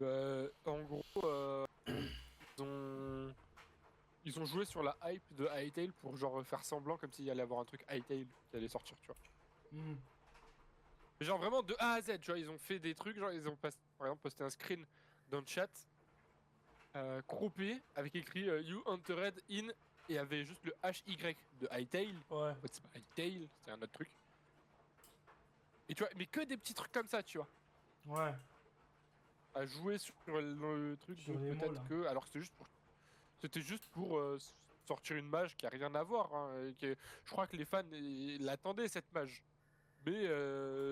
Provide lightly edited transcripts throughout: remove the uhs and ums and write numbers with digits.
En gros, ils ont... ils ont joué sur la hype de Hytale pour genre faire semblant comme s'il y allait avoir un truc Hytale qui allait sortir, tu vois. Hmm. Mais genre vraiment de A à Z, tu vois, ils ont fait des trucs, genre ils ont par exemple posté un screen dans le chat croppé avec écrit You entered in et avait juste le HY de Hytale. Ouais, En fait, c'est pas Hytale, c'est un autre truc. Et tu vois, mais que des petits trucs comme ça, tu vois. ouais, À jouer sur le truc sur de les mots peut-être là. que. Alors que c'était juste pour sortir une mage qui a rien à voir, hein, je crois que les fans l'attendaient, cette mage. Mais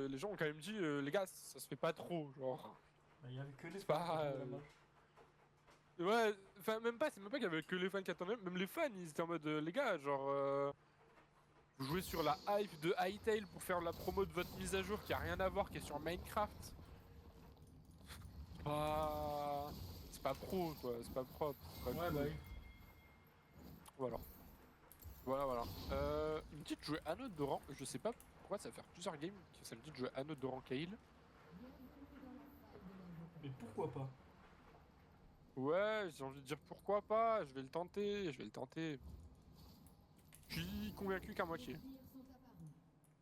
les gens ont quand même dit, les gars, ça se fait pas trop, genre. Bah, il y avait que les C'est fans qui pas. attendaient la mage. Ouais, enfin, même pas, c'est même pas qu'il y avait que les fans qui attendaient, même les fans, ils étaient en mode, les gars, genre, vous jouez sur la hype de Hytale pour faire la promo de votre mise à jour qui a rien à voir, qui est sur Minecraft. Pas. C'est pas pro, quoi, c'est pas propre, c'est pas Ouais, bah cool. oui. Voilà. Voilà, voilà. Il me dit de jouer Anneau Doran. Je sais pas pourquoi, ça va faire plusieurs games que ça me dit de jouer Anneau Doran Kayle. Mais pourquoi pas? Ouais, j'ai envie de dire pourquoi pas, je vais le tenter, je vais le tenter. Je suis convaincu qu'à moitié.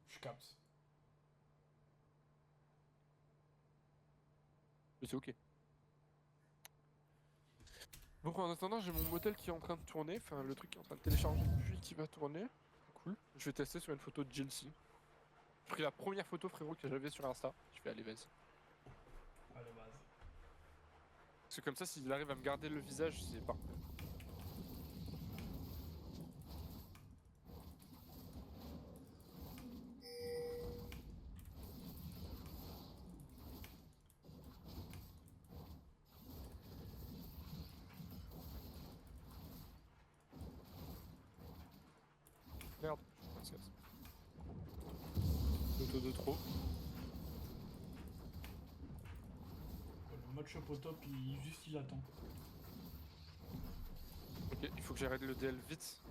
Je capte. Mais c'est ok. Bon, en attendant, j'ai mon modèle qui est en train de tourner, enfin le truc qui est en train de télécharger, puis qui va tourner. Cool. Je vais tester sur une photo de Jilcy. J'ai pris la première photo, frérot, que j'avais sur Insta. Je vais aller, vas-y. À la base. Parce que comme ça, s'il arrive à me garder le visage, c'est parfait. Merde, je suis pas de casse. Photo de trop. Le mode shop au top, il attend. Ok, il faut que j'arrête le DL vite.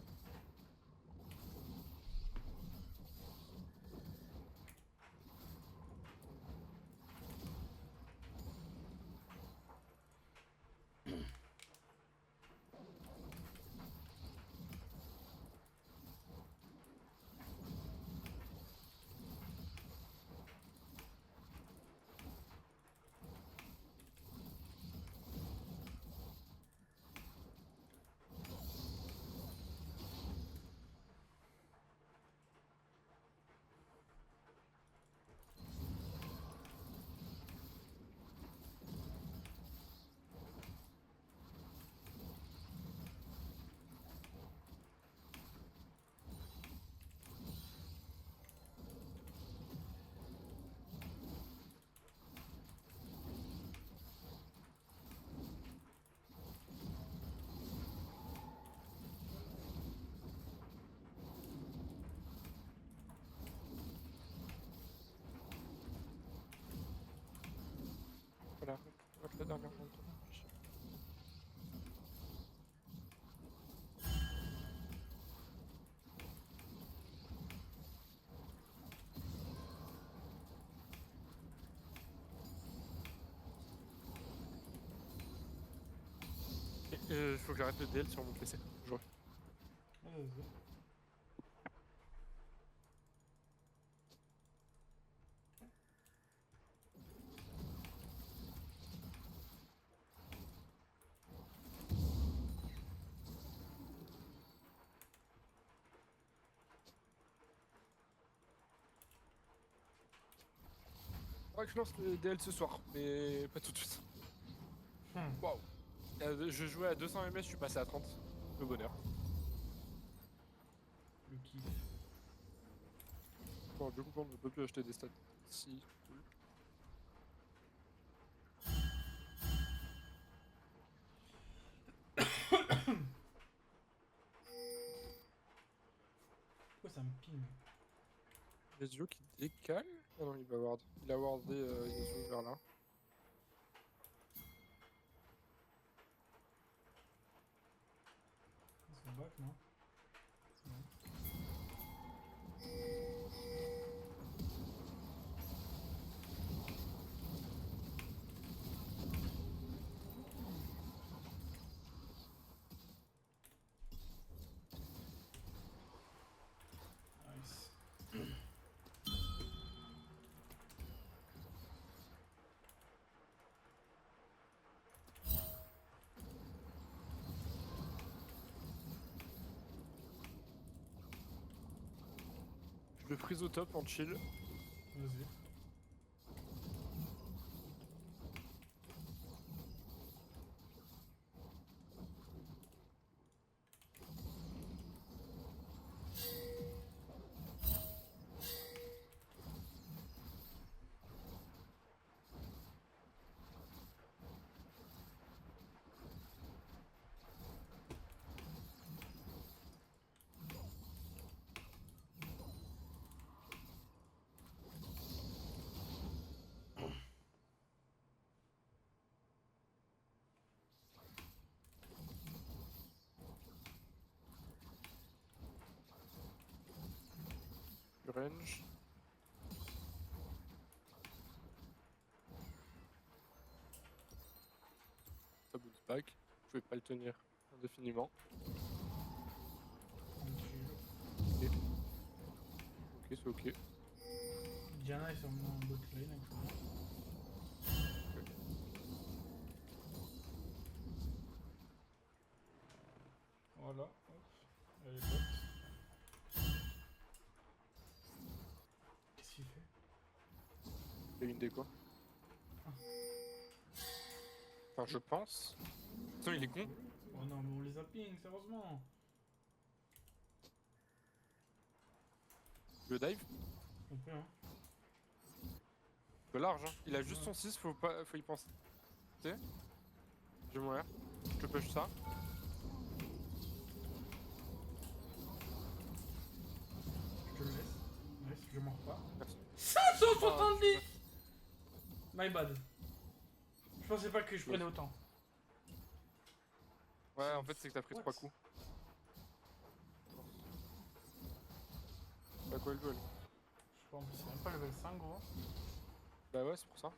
Voilà, rate la dernière montre. Il faut que j'arrête le DL sur mon PC. Je reviens. Ouais, vas-y. Faudrait que je lance le DL ce soir, mais pas tout de suite. Hmm. Waouh. Je jouais à 200 ms, je suis passé à 30. Le bonheur. Le kiff. Bon, du coup, on ne peut plus acheter des stats. Si, cool. Pourquoi ça me ping? Les yeux qui décalent. Ah non, il va ward. Il a wardé Yasuo vers là. Ils sont back, non? C'est bon. peux freeze au top en chill. Vas-y. Range. Ça bounce back. Je vais pas le tenir indéfiniment. Tranquille. Ok, c'est ok. Diana est sûrement en bot lane actuellement. Voilà, hop. Elle est bot. Qu'est-ce qu'il fait? Il y a une déco. Ah. Enfin, je pense. Attends, il est con. Oh non, mais on les a ping, sérieusement. Le dive, On peut, hein. un peu large. Hein. Il a juste Ouais. son 6, faut y penser. Je vais mourir. Je te push ça. Je te le laisse. Nice, je mords pas. Merci. 570. My bad. Je pensais pas que je prenais autant. Ouais, en fait, c'est que t'as pris What? 3 coups. Bah quoi, elle veut, elle. Je crois en plus c'est même pas level 5 gros. Bah ouais, c'est pour ça.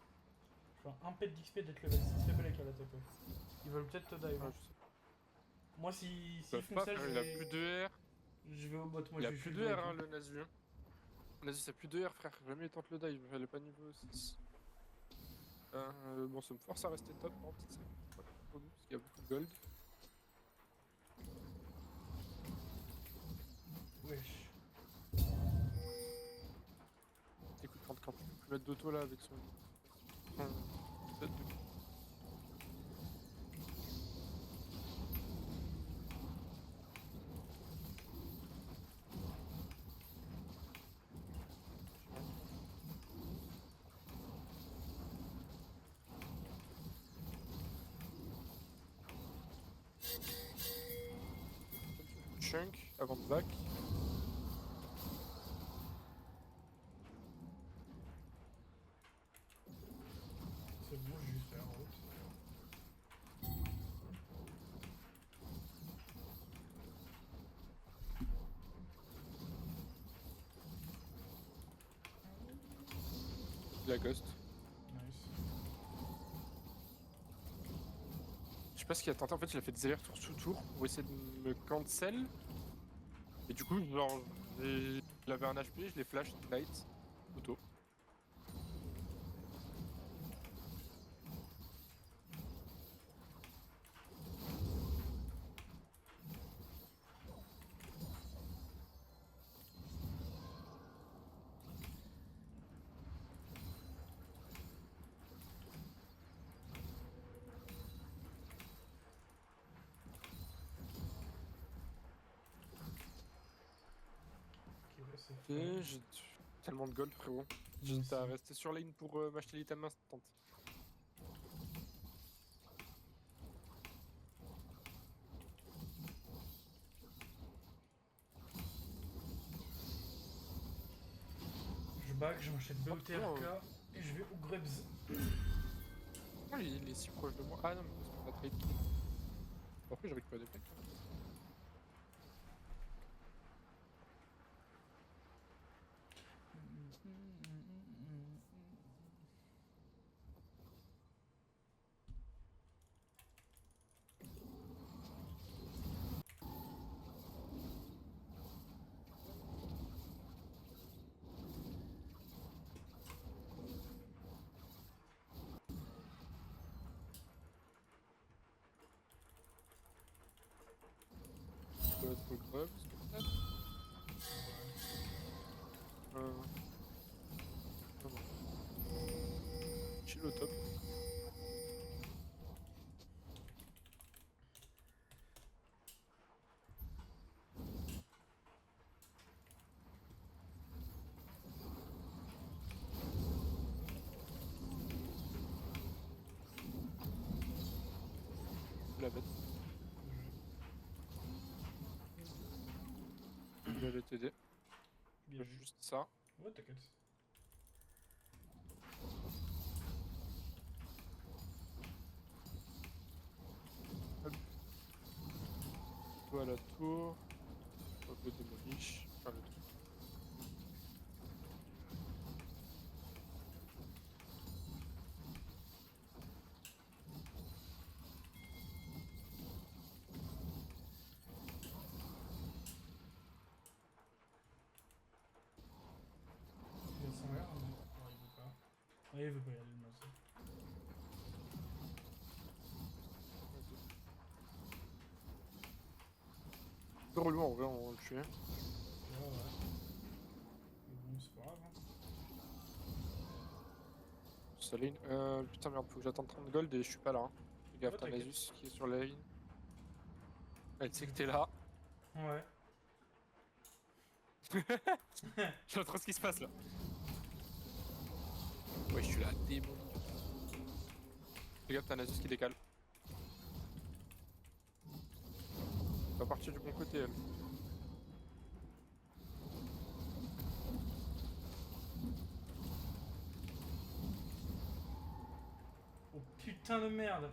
Je fais un pet d'XP d'être level 6 très bel avec la TP. Ils veulent peut-être te dive. Ouais, Hein. je sais. Moi si Ils ils peuvent font pas ça, faire, je il a vais... plus de R. je vais au bot. Moi Il je a vais plus full de R, wave, hein, hein. le Nasu. Nasu, ça a plus de R, frère. Jamais il tente le dive. Elle est pas niveau 6. Bon, ça me force à rester top, hein, c'est pas trop nous, parce qu'il y a beaucoup de gold. Wesh. Écoute, quand tu peux plus mettre d'auto là avec son. Tête de. Chunk avant de back. C'est bon, j'ai juste fait en route. Il a ghost. Nice. Je sais pas ce qu'il a tenté, en fait il a fait des allers-retours sous tour pour essayer de me cancel. Et du coup, genre, il avait un HP, je l'ai flash light, auto. Ok, ouais, c'est Et fait. j'ai tellement de gold, frérot. Moi J'étais à aussi. rester sur lane pour m'acheter l'item instant. Je back, je m'achète BOTRK ouais. et je vais au Grebs. Oh, il est si proche de moi. Ah non, mais parce qu'on a trade. Après, j'ai récupéré des plaques. Hein. Ça doit être le grub, peut-être. chill au top. La bête. Je vais aller t'aider. Bien vu. Juste ça. Ouais, t'inquiète. Toi à la tour. On peut démolir. Enfin, le truc. Il a son air, non, il veut pas. Ah, il veut pas y aller, le masse. C'est relou en vrai, on va le tuer. Ouais, ouais. Mais bon, c'est pas grave, hein. Saline. Putain, merde, faut que j'attende 30 gold et je suis pas là. Hein. Fais gaffe, Ouais, t'as t'inquiète. Nasus qui est sur la ligne. Elle sait que t'es là. Ouais. Je vois trop ce qui se passe là. Ouais, je suis là, démon. Fais gaffe, t'as Nasus qui décale. Elle va partir du bon côté, elle. Oh putain de merde.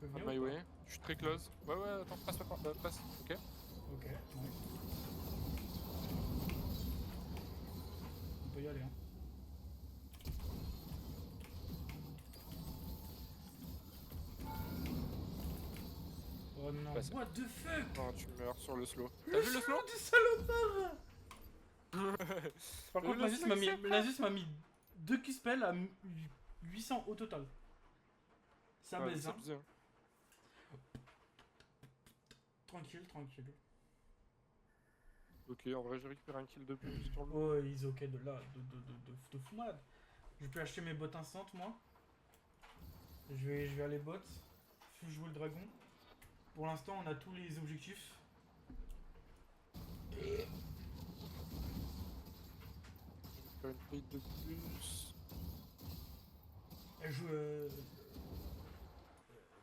Je peux On venir my ou pas? way. Je suis très close. Ouais, ouais, attends, passe, passe. Ok. Ok, nice. On peut y aller, hein. Oh non, Passe. what the fuck? Non, tu meurs sur le slow. T'as Le vu le slow? slow du salopard. Par contre, Le Nasus slow m'a qui mis, s'est Nasus m'a mis 2 Q-spells à 800 au total. Ça Ouais, baise, c'est hein. abusé, hein. Tranquille, tranquille. Ok, en vrai, j'ai récupéré un kill de plus sur le. Oh, ils ok de là, de fou malade. Je peux acheter mes bottes instant, moi. Je vais aller bot. Faut jouer le dragon. Pour l'instant, on a tous les objectifs. Faire une plate de plus. Elle joue.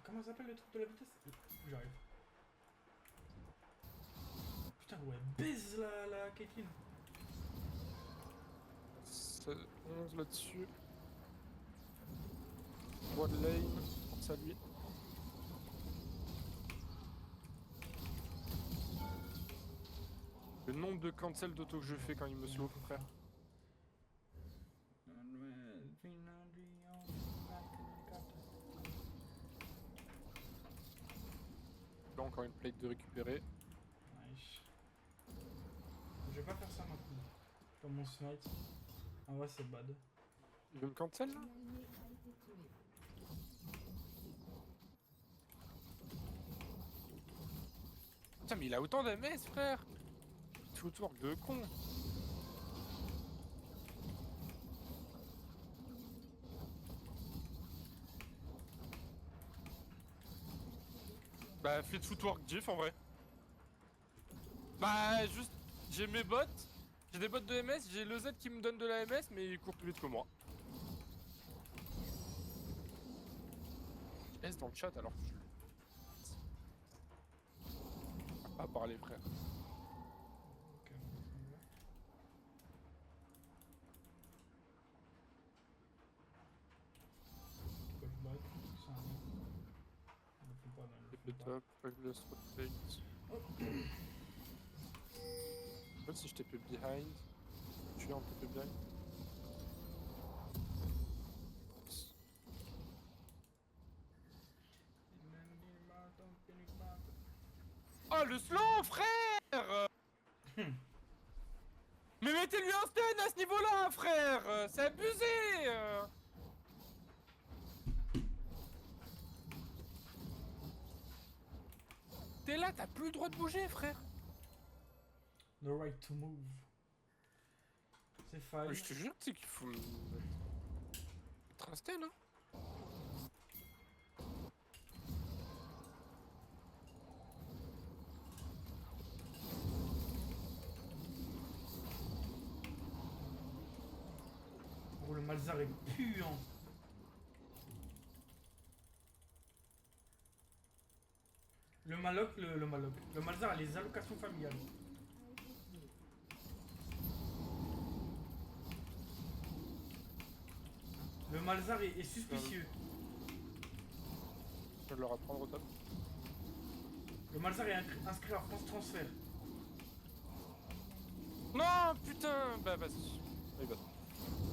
Comment ça s'appelle le truc de la vitesse? J'arrive. Putain, ouais, baise la Caitlyn. 11 là-dessus. Droit de lane. Pense à lui. Le nombre de cancels d'auto que je fais quand il me slow, frère. Là, encore une plate de récupérer. Nice. Je vais pas faire ça maintenant. Comme mon smite. Ah ouais, c'est bad. Il veut me cancel là? Putain, mais il a autant d'MS, frère! Footwork de con! Bah, fais de footwork diff en vrai. Bah, juste, j'ai mes bots, j'ai des bots de MS, j'ai le Z qui me donne de la MS, mais il court plus vite que moi. Je S dans le chat alors que je le. À parler, frère. Ok, on va. Pourquoi je back? C'est un nom. Ils le font pas, non, ils Et le le font pas. top, avec le spot plate. En fait, si je TP behind, tu es en TP behind. Oh, le slow, frère! Mais mettez-lui un stun à ce niveau-là, frère! C'est abusé! T'es là, t'as plus le droit de bouger, frère! The right to move. C'est fine. Je te jure, tu sais qu'il faut mettre un stun, hein? Malzar est puant. Le Maloc. Le Malzar a les allocations familiales. Le Malzar est suspicieux. Je vais leur apprendre au top. Le Malzar est inscrit à France Transfert. Non, putain. Bah vas-y. Oui, bah.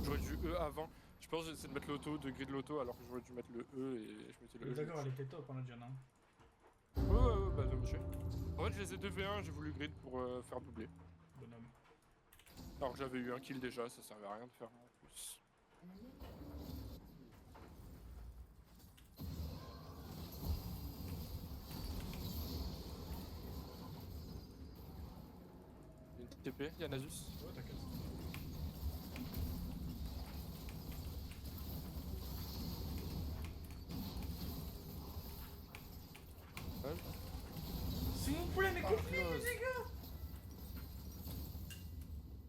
J'aurais dû E avant. Je pense que j'essaie de mettre l'auto, de grid l'auto, alors que j'aurais dû mettre le E et je mettais le E. D'accord, elle était top, on a déjà un. Ouais, bah je me suis. En fait, je les ai 2v1, j'ai voulu grid pour faire doubler. Bonhomme. Alors que j'avais eu un kill déjà, ça servait à rien de faire un en plus. Une petite TP, y'a Nasus. Ouais, t'inquiète. Ouais. S'il vous plaît, mais Ah, compris, close. les gars.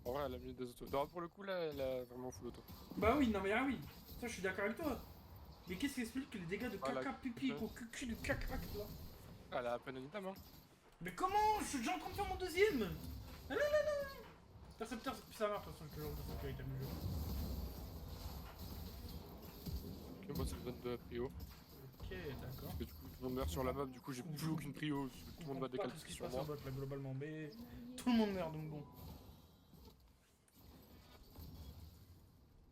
En vrai, elle a mis des autos. Non, pour le coup, là, elle a vraiment full auto. Bah oui, non mais ah oui. Ça, je suis d'accord avec toi. Mais qu'est-ce qui explique que les dégâts de Ah, caca, la- pipi, au cul de caca là? Elle a à peine une dame, hein. Mais comment? Je suis déjà en train de faire mon deuxième. Ah non, non, non. Intercepteur, c'est plus ça marche, de toute façon, je te jure, c'est véritable jeu. Ok, moi, ça me donne de la prio. Ok, d'accord. Parce que du coup, tout le monde meurt sur la map, du coup, j'ai plus aucune prio. Tout le monde va Tout ce décalquer qui se sur passe moi. en bot là, globalement. Mais tout le monde meurt, donc bon.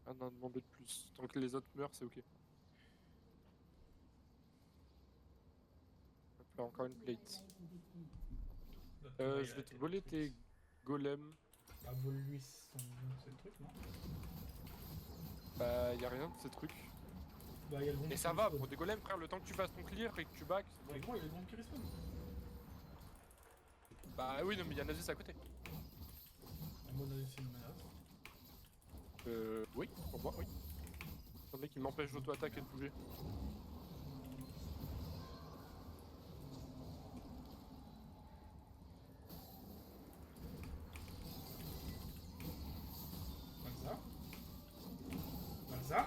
Ah non, demander de plus. Tant que les autres meurent, c'est ok. Hop là, encore une plate. Je vais te voler tes golems. Bah, vole-lui son... c'est le truc, non? Bah, y a rien de ces trucs. Bah, y'a le gros Et ça va, pour des golems, frère, le temps que tu fasses ton clear et que tu back, c'est Mais bon. gros, y'a le gros qui respawn. Bah oui, non, mais y'a Nasus à côté. À mon avis, c'est une menace. Oui, pour moi, oui. Attendez qu'il m'empêche d'auto-attaque et de bouger. Malzar. Malzar.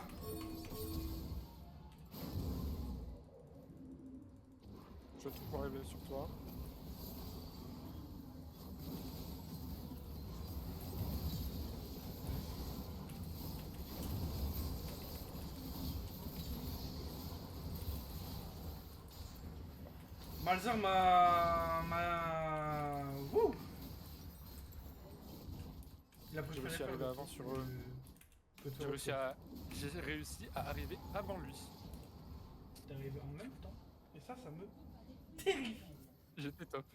Je vais tout pour arriver sur toi. Malzar m'a... Wouh. Il a J'ai réussi à arriver avant sur eux. J'ai réussi à arriver avant lui. T'es arrivé en même temps. Et ça me terrifie. J'étais top.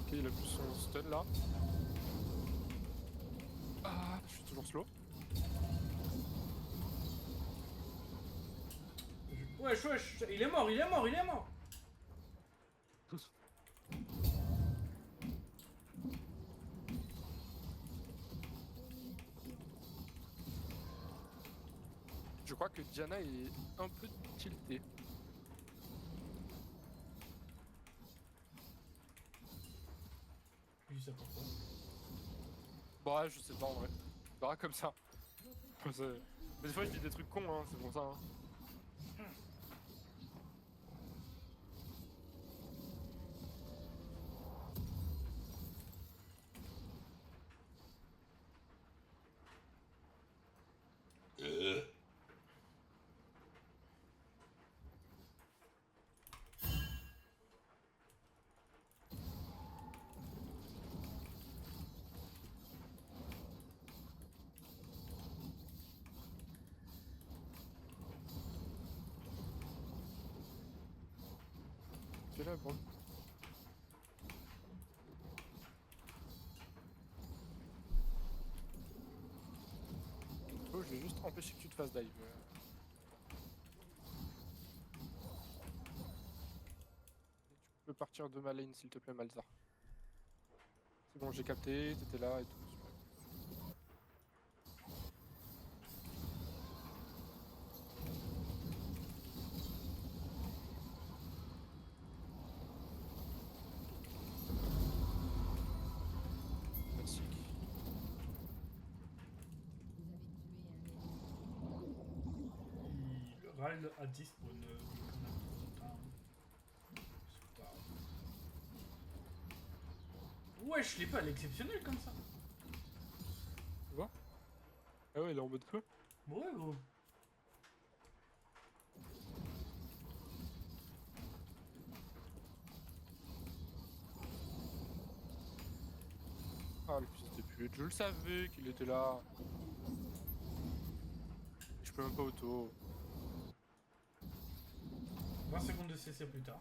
Ok, il a plus son stun là. Ah, je suis toujours slow. Wesh, wesh, il est mort, il est mort, il est mort. Je crois que Diana est un peu tiltée. Je dis ça pourquoi. Bah, je sais pas en vrai. On verra comme ça. Mais des fois, je dis des trucs cons, hein, c'est pour ça. Hein. Tu es là, bon. Oh, je vais juste empêcher que tu te fasses dive. Tu peux partir de ma lane, s'il te plaît, Malzar. C'est bon, j'ai capté, t'étais là et tout. Super. Ryle a dit spawn. Ouais, je l'ai pas, elle est exceptionnelle comme ça. Tu vois? Ah ouais, il est en mode quoi? Ouais, gros. Ah, le fils de pute, je le savais qu'il était là. Je peux même pas auto. 20 secondes de CC plus tard.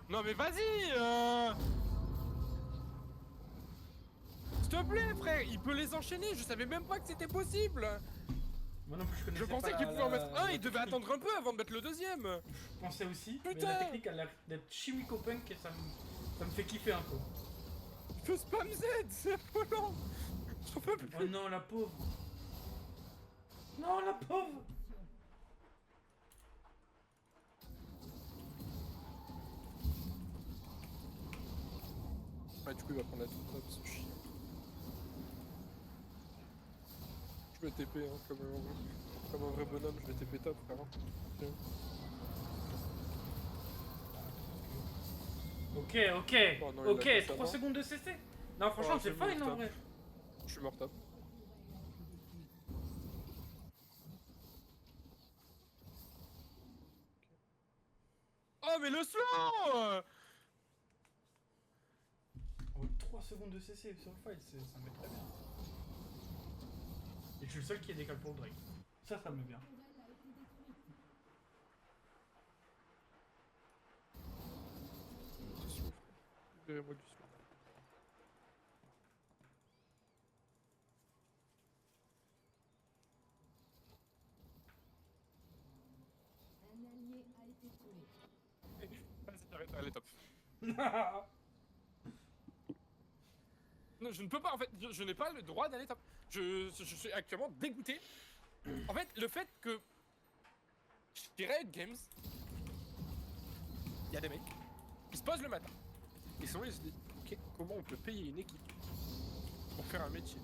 Non mais vas-y S'il te plaît frère, il peut les enchaîner, je savais même pas que c'était possible. Moi non plus, je connaissais Je pensais pas qu'il pouvait en mettre un, la il devait technique. attendre un peu avant de mettre le deuxième. Je pensais aussi, mais Putain. la technique a l'air d'être chimico-punk et ça me fait kiffer un peu. Je peux spam Z, c'est affolant. J'en peux plus. Oh non, la pauvre. Non, la pauvre. Ouais, du coup il va prendre la toute top, ce chien. Je vais TP hein, comme un vrai bonhomme, je vais TP top frère. Tiens. Ok, ok, Oh non, il ok, l'a fait 3 avant. secondes de CC. Non, franchement, Oh, c'est bon, fine en stop. vrai. Je suis mort top. Oh mais le slow 3 secondes de CC sur le fight, ça me met très bien. Et je suis le seul qui est décalé pour le Drake. Ça me met bien. Du slow frère. Libérez-moi du slow. Un allié a été tué. Vas-y, arrête, allez top. Non, je ne peux pas, en fait, je n'ai pas le droit d'aller top. Je suis actuellement dégoûté. En fait, le fait que chez Riot Games, il y a des mecs qui se posent le matin. Ils sont là, ils se disent, ok, comment on peut payer une équipe pour faire un métier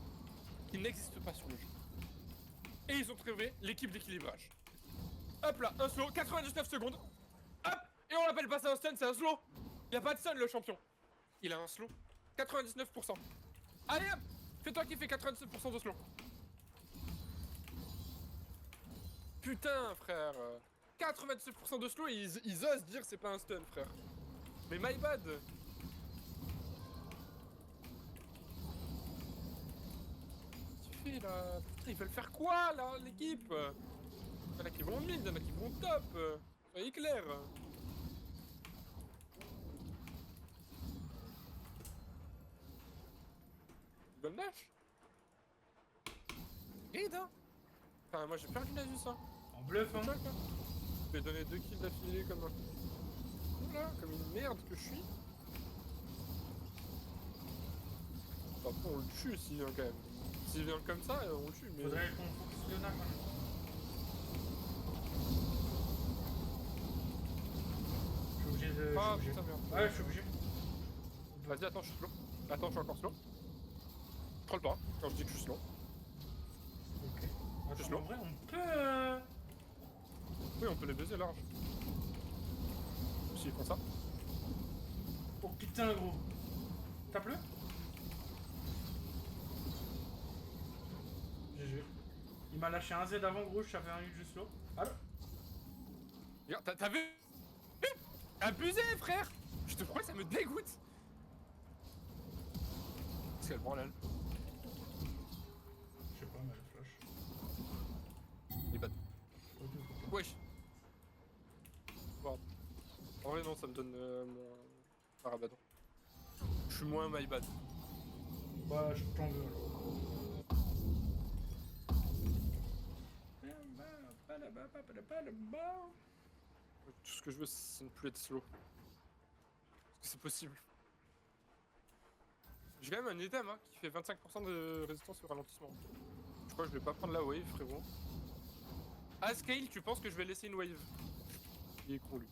qui n'existe pas sur le jeu. Et ils ont trouvé l'équipe d'équilibrage. Hop là, un slow, 99 secondes. Hop, et on l'appelle pas ça un stun, c'est un slow. Il y a pas de stun le champion. Il a un slow, 99%. Allez hop, fais-toi kiffer 97% de slow. Putain frère, 97% de slow et ils osent dire c'est pas un stun frère. Mais my bad. Qu'est-ce que tu fais là? Putain, ils veulent faire quoi là l'équipe? Il y en a qui vont mid, il y en a qui vont top. Soyez clair. Golden Dash. Grid hein. Enfin moi j'ai perdu Nasus hein. En bluff, hein. Check, hein. Je vais donner 2 kills d'affilée comme un... Oula, comme une merde que je suis. Après on le tue s'il vient quand même. S'il vient comme ça, on le tue mais... Faudrait qu'on focus Leona quand même. Je suis obligé de. Ah je suis putain obligé. merde. Ouais, je suis obligé. Vas-y attends, je suis slow. Attends, je suis encore slow. Troll pas, quand je dis que je suis slow. Ok. Attends, slow. en vrai, on peut. Oui, on peut les baiser large. S'ils font ça. Oh putain, gros. Tape-le. GG. Il m'a lâché un Z avant, gros, j'avais un ult juste slow. Allo. Regarde, t'as vu? Abusé, frère! Je te promets, ça me dégoûte! C'est quel branle, Je sais pas, mais le flash. il est bad. Ok, ok. Wesh! Bon. En vrai, non, ça me donne mon Rabadon. Je suis moins my bad. Bah, je t'en veux alors. Tout ce que je veux, c'est ne plus être slow. Parce que c'est possible. J'ai quand même un item hein, qui fait 25% de résistance au ralentissement. Je crois que je vais pas prendre la wave, frérot. À scale, tu penses que je vais laisser une wave? Il est con, lui.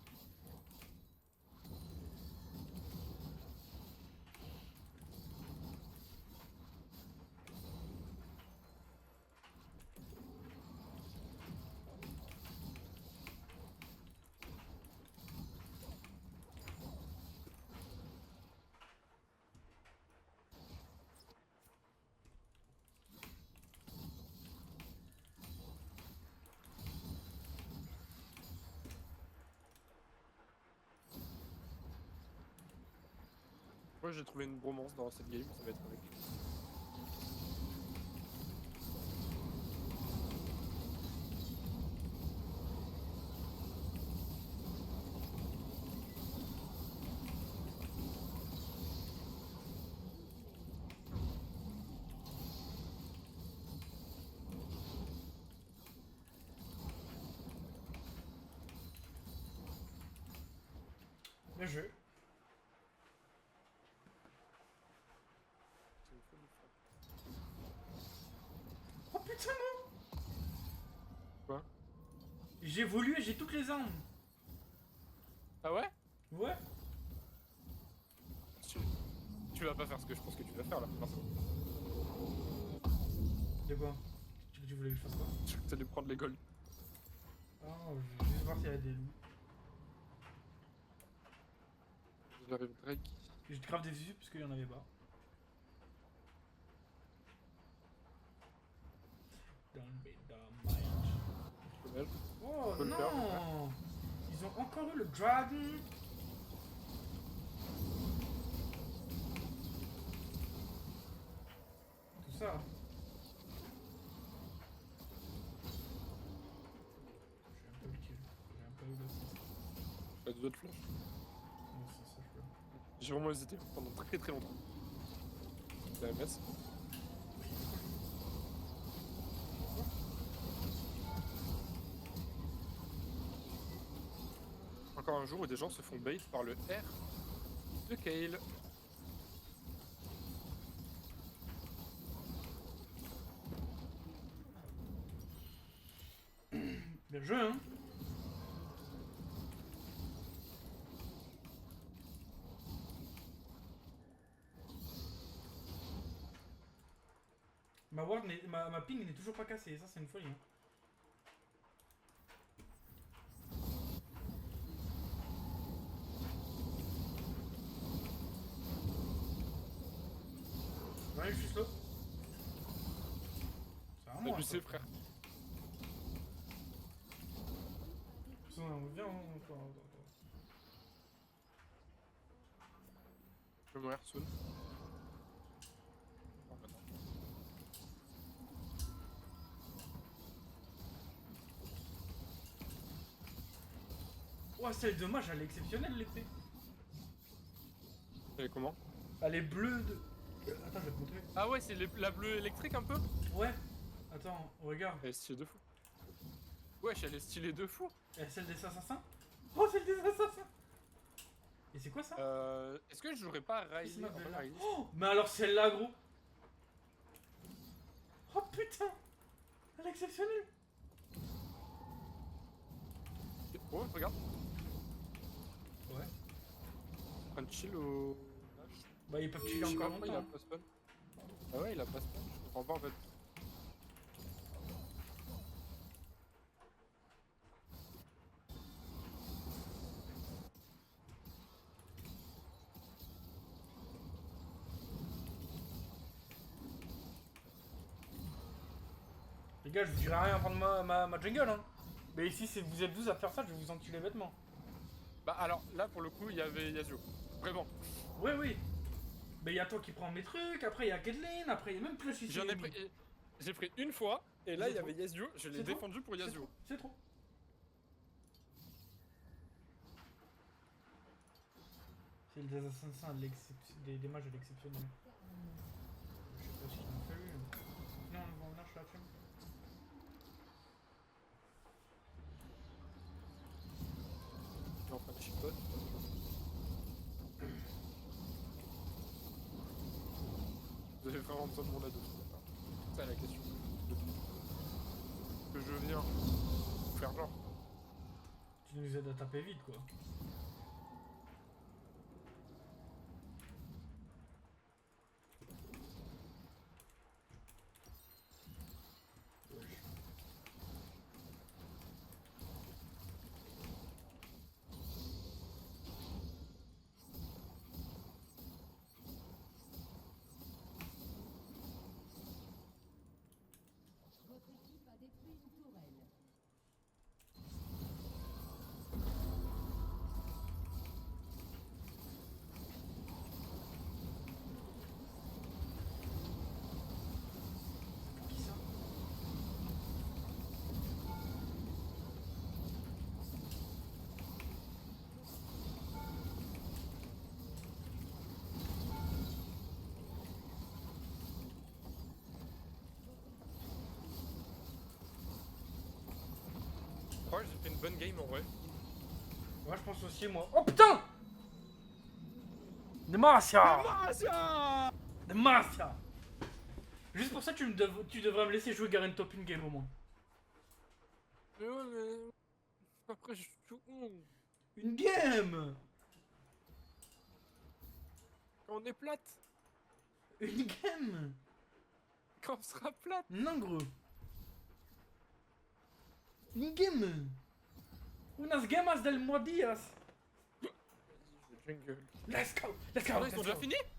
fois j'ai trouvé une bromance dans cette game, ça va être avec. Bien joué. C'est une folie, frère. Oh putain non. Quoi? J'ai évolué, j'ai toutes les armes. Ah ouais? Ouais. Tu vas pas faire ce que je pense que tu vas faire là, forcément. De quoi? Tu voulais que je fasse quoi? Tu vas aller prendre les golds. Oh, je vais juste voir s'il y a des loups. J'arrive Drake. Je te grave des visus parce qu'il y en avait pas. Don't be dumb, Dommage. oh Faut le faire, non! Ils ont encore eu le dragon! Tout ça. J'ai un peu le kill. J'ai un peu eu l'assist. Pas d'autres flashs. Ouais, ça je peux. J'ai vraiment hésité pendant très très longtemps. La MS. Encore un jour où des gens se font bait par le R de Kale. Bien joué, hein? Ma ward ma ping n'est toujours pas cassée, ça c'est une folie. Hein. Ouais, je suis slow. C'est à moi. Tu sais, frère. Putain, viens, attends. Je vais mourir soon. Oh, maintenant. Oh, celle de mage, elle est exceptionnelle l'épée. Et comment? Elle est bleue de. Attends, je vais te montrer. Ah ouais, c'est la bleue électrique un peu? Ouais. Attends, regarde. Elle est stylée de fou. Wesh, elle est stylée de fou. Et celle des assassins. Oh, celle des assassins. Et c'est quoi ça? Est-ce que je jouerais pas Qu'est-ce Riley qu'il en m'appelle vrai, là Riley? Oh, mais alors celle-là, gros. Oh putain. Elle est exceptionnelle. Oh, regarde. Ouais. Un chill au. Bah, ils peuvent Je chiller sais pas encore pourquoi il a longtemps. pas spawn. Ah ouais, il a pas spawn. Je comprends pas en fait. Les gars, je vous dirai rien à prendre ma jungle, hein. Mais ici, si vous êtes 12 à faire ça, je vais vous enculer bêtement. Bah alors, là pour le coup, il y avait Yasuo. Vraiment. Oui, oui. Mais il y a toi qui prends mes trucs, après il y a Caitlyn, après il y a même Plush ici. J'en ai pris. J'ai pris une fois, et là C'est il y trop. avait Yasuo, je l'ai C'est trop. défendu pour Yasuo. C'est trop. C'est des assassins, des mages de l'exceptionnel. Je sais pas ce qu'ils ont fait lui. Non, on va venir, je la fume. Je suis en train de chipote. Vous avez vraiment besoin de mon aide. C'est ça la question. Que je viens faire genre. Tu nous aides à taper vite quoi. Votre équipe a détruit une tourelle. crois que j'ai fait une bonne game en vrai. Moi je pense aussi moi. Oh putain! Demacia! Demacia! Juste pour ça tu devrais me laisser jouer Garen Top in game au moins. Mais ouais, mais. Après, je suis. Une game! Quand on est plate, Une game! quand on sera plate. Non gros! Une game! Unas gemas del mordillas! Jungle. Let's go! Let's go! Ah non, ils let's sont déjà go. finis?